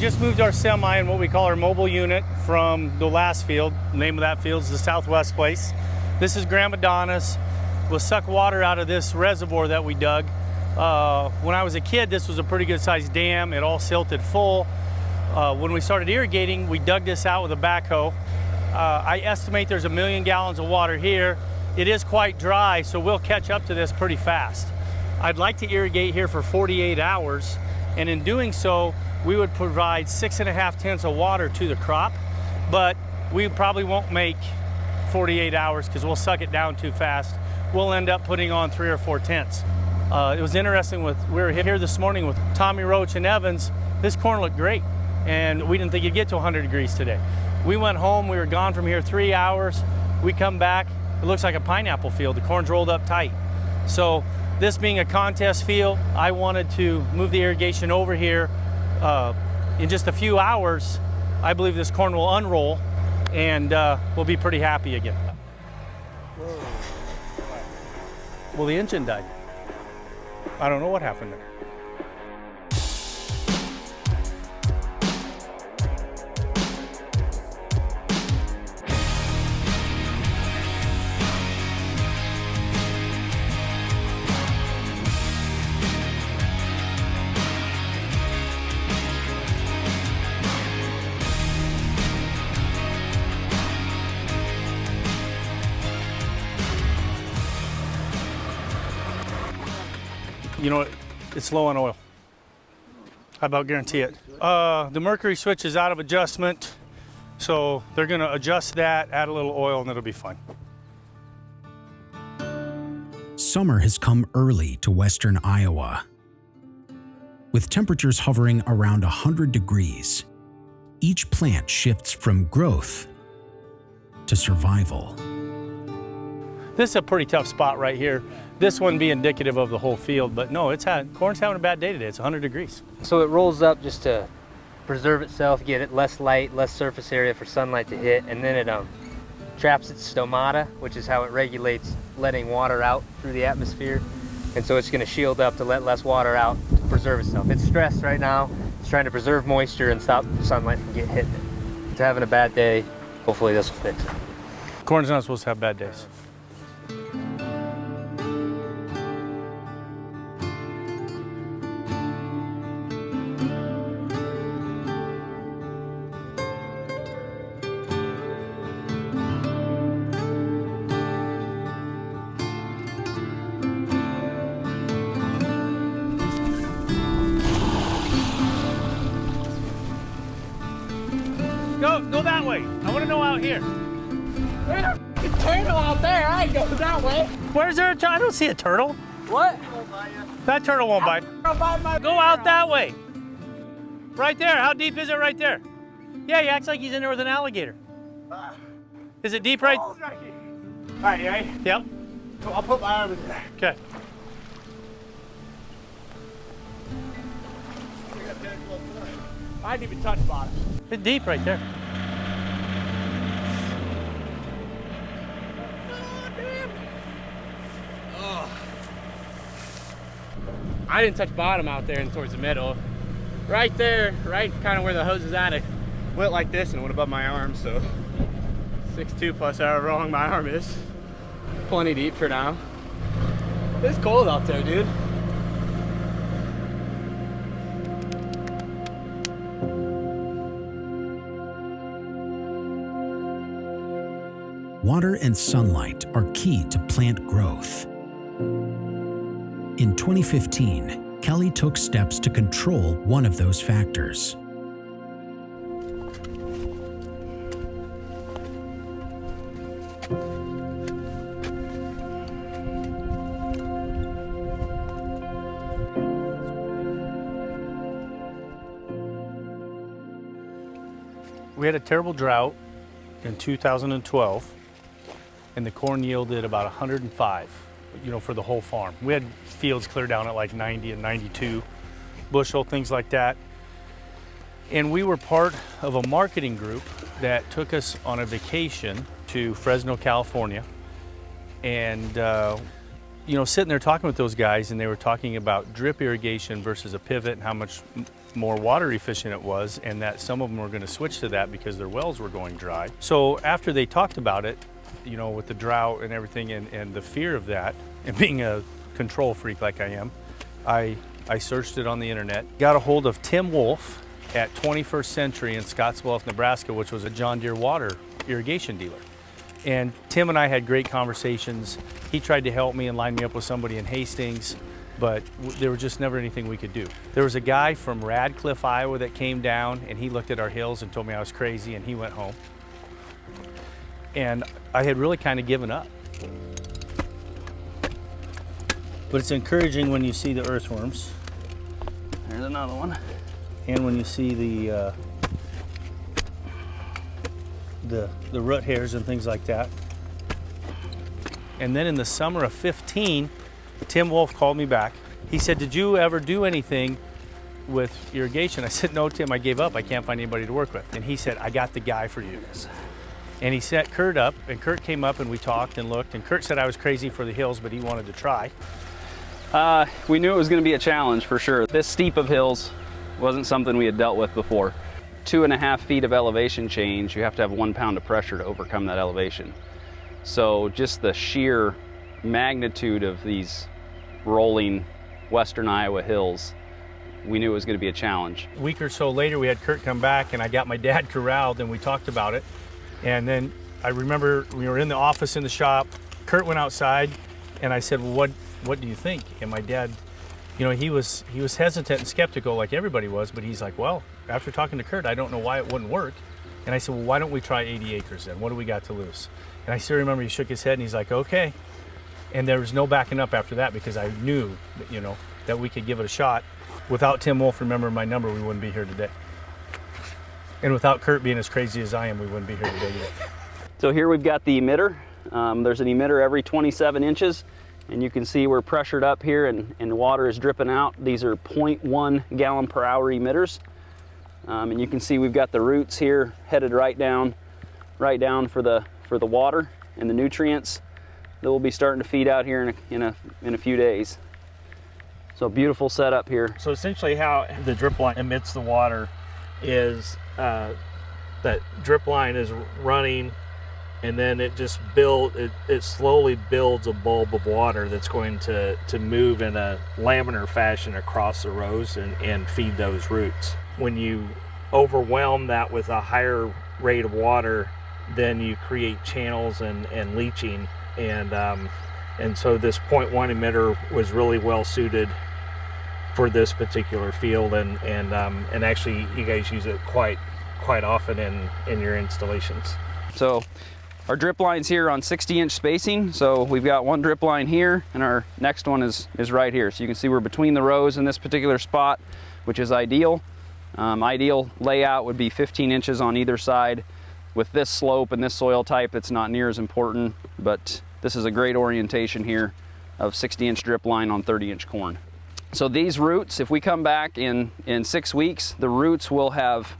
just moved our semi and what we call our mobile unit from the last field. The name of that field is the Southwest place. This is Grandma Donna's. We'll suck water out of this reservoir that we dug. When I was a kid, this was a pretty good sized dam. It all silted full. When we started irrigating, we dug this out with a backhoe. I estimate there's 1 million gallons of water here. It is quite dry, so we'll catch up to this pretty fast. I'd like to irrigate here for 48 hours, and in doing so, we would provide 6.5 tenths of water to the crop, but we probably won't make 48 hours because we'll suck it down too fast. We'll end up putting on 3 or 4 tenths. It was interesting, we were here this morning with Tommy Roach and Evans. This corn looked great, and we didn't think it'd get to 100 degrees today. We went home, we were gone from here 3 hours. We come back, it looks like a pineapple field. The corn's rolled up tight. So this being a contest field, I wanted to move the irrigation over here. In just a few hours, I believe this corn will unroll and we'll be pretty happy again. Whoa. Well, the engine died. I don't know what happened there. You know, it's low on oil. I about guarantee it. The mercury switch is out of adjustment, so they're gonna adjust that, add a little oil, and it'll be fine. Summer has come early to western Iowa. With temperatures hovering around 100 degrees, each plant shifts from growth to survival. This is a pretty tough spot right here. This wouldn't be indicative of the whole field, but no, corn's having a bad day today. It's 100 degrees. So it rolls up just to preserve itself, get it less light, less surface area for sunlight to hit, and then it traps its stomata, which is how it regulates letting water out through the atmosphere. And so it's gonna shield up to let less water out to preserve itself. It's stressed right now. It's trying to preserve moisture and stop sunlight from getting hit. It's having a bad day. Hopefully this will fix it. Corn's not supposed to have bad days. Go that way. I want to know out here. There's a turtle out there. I ain't going that way. Where's there a turtle? I don't see a turtle. What? That turtle won't bite. Go out that way. Right there. How deep is it right there? Yeah, he acts like he's in there with an alligator. Is it deep right? All right, you ready? Yep. So I'll put my arm in there. Okay. I didn't even touch bottom. It's deep right there. I didn't touch bottom out there and towards the middle. Right there, right kind of where the hose is at, it went like this and went above my arm, so 6'2" plus however long my arm is. Plenty deep for now. It's cold out there, dude. Water and sunlight are key to plant growth. In 2015, Kelly took steps to control one of those factors. We had a terrible drought in 2012, and the corn yielded about 105, for the whole farm. We had fields clear down at like 90 and 92 bushel, things like that. And we were part of a marketing group that took us on a vacation to Fresno, California. And, sitting there talking with those guys, and they were talking about drip irrigation versus a pivot and how much more water efficient it was, and that some of them were going to switch to that because their wells were going dry. So after they talked about it, you know, with the drought and everything, and the fear of that, and being a control freak like I am, I searched it on the internet, got a hold of Tim Wolf at 21st Century in Scottsbluff, Nebraska, which was a John Deere water irrigation dealer. And Tim and I had great conversations. He tried to help me and line me up with somebody in Hastings, but there was just never anything we could do. There was a guy from Radcliffe, Iowa that came down, and he looked at our hills and told me I was crazy, and he went home. And I had really kind of given up. But it's encouraging when you see the earthworms. There's another one. And when you see the root hairs and things like that. And then in the summer of 15, Tim Wolf called me back. He said, "Did you ever do anything with irrigation?" I said, "No, Tim, I gave up. I can't find anybody to work with." And he said, "I got the guy for you." And he set Kurt up, and Kurt came up and we talked and looked, and Kurt said I was crazy for the hills, but he wanted to try. We knew it was going to be a challenge for sure. This steep of hills wasn't something we had dealt with before. 2.5 feet of elevation change, you have to have 1 pound of pressure to overcome that elevation. So just the sheer magnitude of these rolling western Iowa hills, we knew it was going to be a challenge. A week or so later, we had Kurt come back, and I got my dad corralled, and we talked about it. And then I remember we were in the office in the shop. Kurt went outside, and I said, "Well, what do you think?" And my dad, you know, he was hesitant and skeptical like everybody was, but he's like, "Well, after talking to Kurt, I don't know why it wouldn't work." And I said, "Well, why don't we try 80 acres then? What do we got to lose?" And I still remember he shook his head and he's like, "Okay." And there was no backing up after that because I knew that, you know, that we could give it a shot. Without Tim Wolf remembering my number, we wouldn't be here today. And without Kurt being as crazy as I am, we wouldn't be here today either. So here we've got the emitter. There's an emitter every 27 inches. And you can see we're pressured up here and the water is dripping out. These are 0.1 gallon per hour emitters. And you can see we've got the roots here headed right down for the water and the nutrients that will be starting to feed out here in a few days. So beautiful setup here. So essentially how the drip line emits the water is that drip line is running, and then it just it slowly builds a bulb of water that's going to move in a laminar fashion across the rows and feed those roots. When you overwhelm that with a higher rate of water, then you create channels and leaching, and so this 0.1 emitter was really well suited for this particular field, and actually you guys use it quite often in your installations. So our drip line's here on 60-inch spacing. So we've got one drip line here, and our next one is right here. So you can see we're between the rows in this particular spot, which is ideal. Ideal layout would be 15 inches on either side. With this slope and this soil type, it's not near as important, but this is a great orientation here of 60-inch drip line on 30-inch corn. So these roots, if we come back in 6 weeks, the roots will have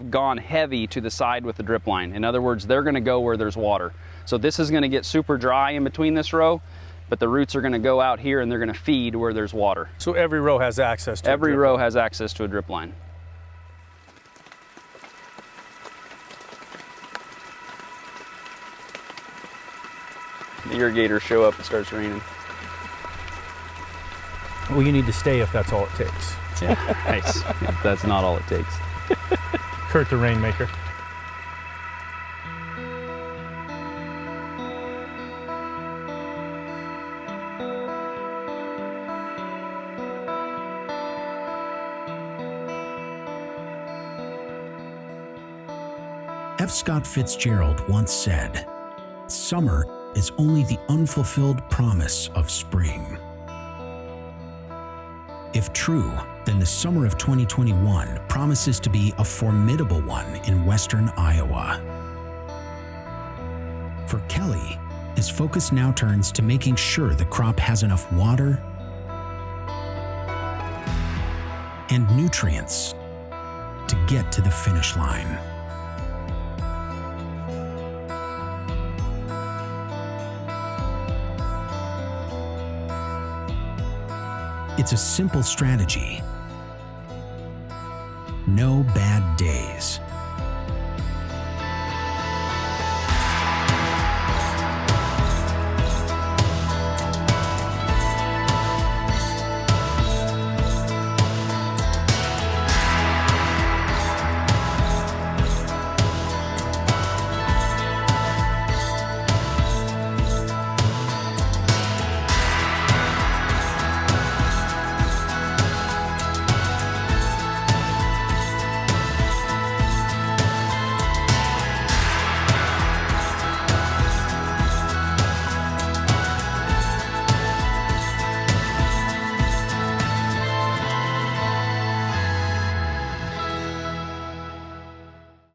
gone heavy to the side with the drip line. In other words, they're going to go where there's water. So this is going to get super dry in between this row, but the roots are going to go out here and they're going to feed where there's water. So every row has access to every row has access to a drip line. The irrigators show up, it starts raining. Well, you need to stay if that's all it takes. Yeah, nice. That's not all it takes. Kurt the Rainmaker. F. Scott Fitzgerald once said, "Summer is only the unfulfilled promise of spring." If true, then the summer of 2021 promises to be a formidable one in western Iowa. For Kelly, his focus now turns to making sure the crop has enough water and nutrients to get to the finish line. It's a simple strategy, no bad days.